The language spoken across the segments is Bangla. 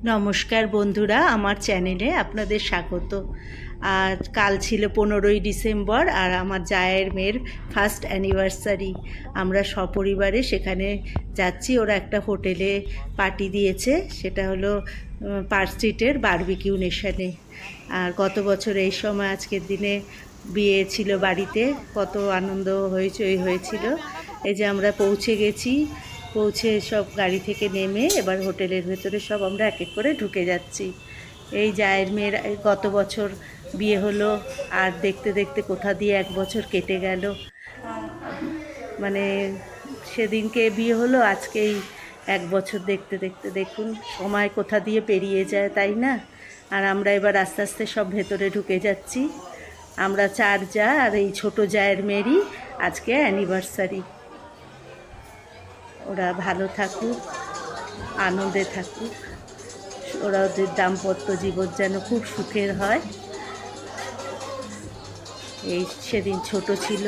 নমস্কার বন্ধুরা, আমার চ্যানেলে আপনাদের স্বাগত। আর কাল ছিল 15ই ডিসেম্বর, আর আমার জায়ের মেয়ের ফার্স্ট অ্যানিভার্সারি। আমরা সপরিবারে সেখানে যাচ্ছি। ওরা একটা হোটেলে পার্টি দিয়েছে, সেটা হলো পার্ক স্ট্রিটের বারবিকিউ নেশনে। আর গত বছর এই সময় আজকের দিনে বিয়ে ছিল বাড়িতে, কত আনন্দ হয়েছিল। এই যে আমরা পৌঁছে গেছি, পৌঁছে সব গাড়ি থেকে নেমে এবার হোটেলের ভেতরে সব আমরা এক এক করে ঢুকে যাচ্ছি। এই জায়ের মেয়ের গত বছর বিয়ে হলো, আর দেখতে দেখতে কোথা দিয়ে এক বছর কেটে গেল। মানে সেদিনকে বিয়ে হলো, আজকেই এক বছর দেখতে দেখতে দেখুন সময় কোথা দিয়ে পেরিয়ে যায়, তাই না? আর আমরা এবার আস্তে আস্তে সব ভেতরে ঢুকে যাচ্ছি। আমরা 4 যা, আর এই ছোটো জায়ের মেয়েরই আজকে অ্যানিভার্সারি। ওরা ভালো থাকুক, আনন্দে থাকুক, ওরা ওদের দাম্পত্য জীবন যেন খুব সুখের হয়। এই সেদিন ছোট ছিল,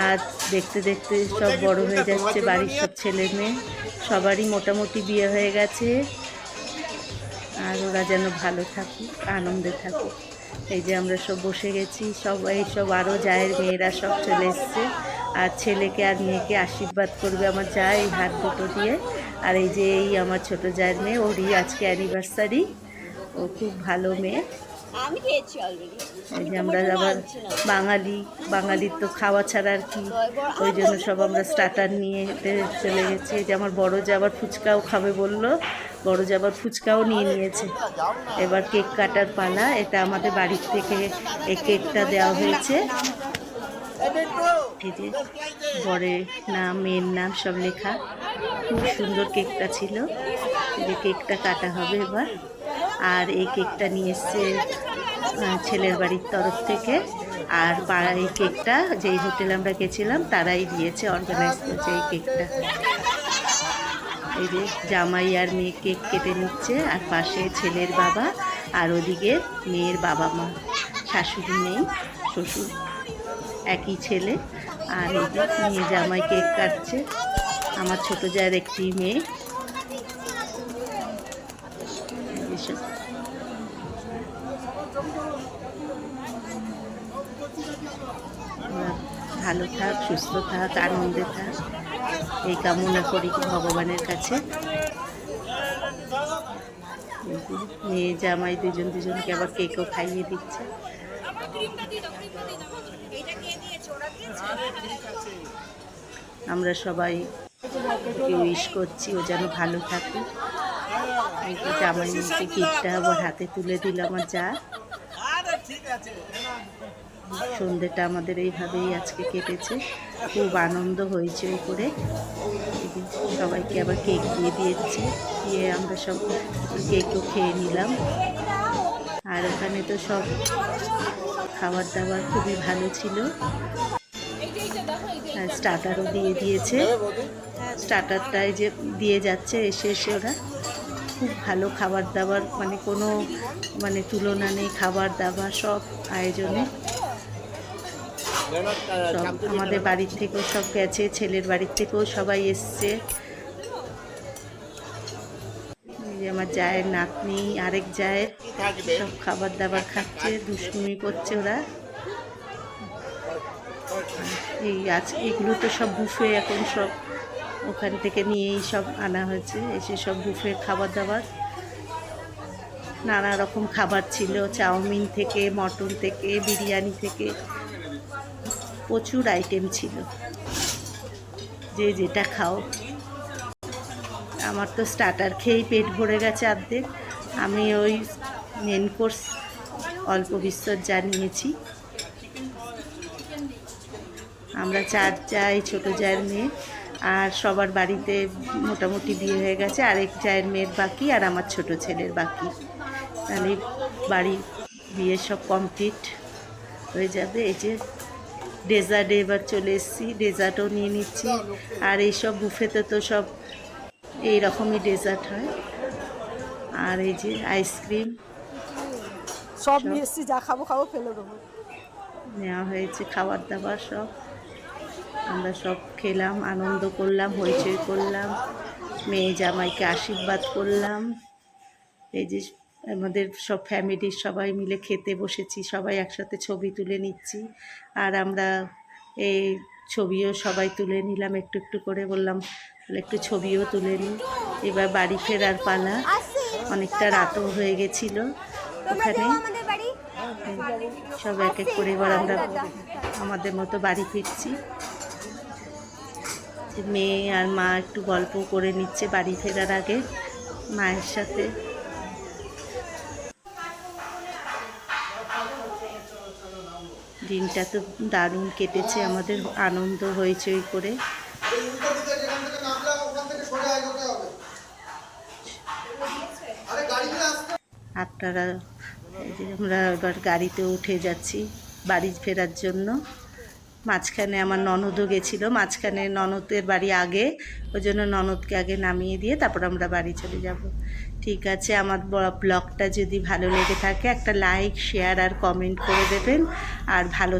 আজ দেখতে দেখতে সব বড় হয়ে যাচ্ছে। বাড়ির সব ছেলে মেয়ে সবারই মোটামুটি বিয়ে হয়ে গেছে। আর ওরা যেন ভালো থাকুক, আনন্দে থাকুক। এই যে আমরা সব বসে গেছি, সব আরও জায়ের মেয়েরা সব চলে এসছে। আর ছেলেকে আর মেয়েকে আশীর্বাদ করবে আমার জা এই হাত দুটো দিয়ে। আর এই যে এই আমার ছোট জায়ের মেয়ে, ওরই আজকে অ্যানিভার্সারি। ও খুব ভালো মেয়ে। এই যে আমরা আবার বাঙালির তো খাওয়া ছাড়া আর কি, ওই জন্য সব আমরা স্টার্টার নিয়ে চলে গেছি। এই যে আমার বড় যা আবার ফুচকাও খাবে বললো, বড় যা আবার ফুচকাও নিয়ে নিয়েছে। এবার কেক কাটার পালা। এটা আমাদের বাড়ির থেকে এই কেকটা দেওয়া হয়েছে। এই যে বরের নাম, মেয়ের নাম সব লেখা, খুব সুন্দর কেকটা ছিল। এই যে কেকটা কাটা হবে এবার। আর এই কেকটা নিয়ে এসছে ছেলের বাড়ির তরফ থেকে। আর এই কেকটা যেই হোটেলে আমরা গেছিলাম তারাই দিয়েছে, অর্গানাইজ করেছে এই কেকটা। এই যে জামাই আর মেয়ে কেক কেটে নিচ্ছে, আর পাশে ছেলের বাবা, আর ওদিকে মেয়ের বাবা মা, শাশুড়ি নেই, শ্বশুর, একই ছেলে। আর এই যে মেয়ে জামাই কেক কাটছে, আমার ছোট জায়ের একটি মেয়ে। ভালো থাক, সুস্থ থাক, আনন্দে থাক, এই কামনা করি ভগবানের কাছে। মেয়ে জামাই দুজনকে আবার কেকও খাইয়ে দিচ্ছে। আমরা সবাই উইশ করছি ও যেন ভালো থাকে। এই যে জামাই মেয়েকে কেকটা আবার হাতে তুলে দিল আমার যা। সন্ধ্যেটা আমাদের এইভাবেই আজকে কেটেছে, খুব আনন্দ হয়েছে ওই করে। সবাইকে আবার কেক দিয়ে দিয়েছি, দিয়ে আমরা সব কেকও খেয়ে নিলাম। আর ওখানে তো সব খাবার দাবার খুবই ভালো ছিল। আর স্টার্টারও দিয়ে দিয়েছে, স্টার্টারটাই যে দিয়ে যাচ্ছে এসে এসে ওরা। খুব ভালো খাবার দাবার, মানে কোনো তুলনা নেই খাবার দাবার সব আয়োজনে। সব আমাদের বাড়ির থেকেও সব গেছে, ছেলের বাড়ির থেকেও সবাই এসছে। আমার জায়ের নাতনি, আরেক জায়ের সব খাবার দাবার খাচ্ছে, দুষ্টুমি করছে ওরা। এই আজকে এগুলো তো সব বুফে, এখন সব ওখান থেকে নিয়েই সব আনা হয়েছে। এসে সব বুফে খাবার দাবার, নানা রকম খাবার ছিল, চাউমিন থেকে, মটন থেকে, বিরিয়ানি থেকে, প্রচুর আইটেম ছিল, যে যেটা খাও। আমার তো স্টার্টার খেয়েই পেট ভরে গেছে অর্ধেক। আমি ওই মেন কোর্স অল্প বিস্তর যা নিয়েছি। আমরা 4 যাই, ছোটো জায়ের মেয়ে, আর সবার বাড়িতে মোটামুটি বিয়ে হয়ে গেছে। আরেক জায়ের মেয়ের বাকি, আর আমার ছোট ছেলের বাকি। তাহলে বাড়ি বিয়ে সব কমপ্লিট হয়ে যাবে। এই যে ডেজার্টে এবার চলে এসেছি, ডেজার্টও নিয়ে নিচ্ছি। আর এইসব বুফেতে তো সব এই রকমই ডেজার্ট হয়। আর এই যে আইসক্রিম সব নিয়ে এসেছি, যা খাবো ফেলে দেবো। নেওয়া হয়েছে খাবার দাবার সব। আমরা সব খেলাম, আনন্দ করলাম, হইচই করলাম, মেয়ে জামাইকে আশীর্বাদ করলাম। এই যে আমাদের সব ফ্যামিলির সবাই মিলে খেতে বসেছি, সবাই একসাথে ছবি তুলে নিচ্ছি। আর আমরা এই ছবিও সবাই তুলে নিলাম একটু একটু করে, বললাম তাহলে একটু ছবিও তুলে নিই। এবার বাড়ি ফেরার পালা, অনেকটা রাতও হয়ে গেছিলো ওখানে। সব এক এক করে এবার আমরা আমাদের মতো বাড়ি ফিরছি। মেয়ে আর মা একটু গল্প করে নিচ্ছে বাড়ি ফেরার আগে মায়ের সাথে। দিনটা তো দারুণ কেটেছে আমাদের, আনন্দ হইচই করে। আপনারা, এই যে আমরা এবার গাড়িতে উঠে যাচ্ছি বাড়ি ফেরার জন্য। মাঝখানে আমার ননদও গেছিলো, মাঝখানে ননদের বাড়ি আগে, ওই জন্য ননদকে আগে নামিয়ে দিয়ে তারপর আমরা বাড়ি চলে যাব। ঠিক আছে, আমার ব্লগটা যদি ভালো লেগে থাকে একটা লাইক, শেয়ার আর কমেন্ট করে দেবেন। আর ভালো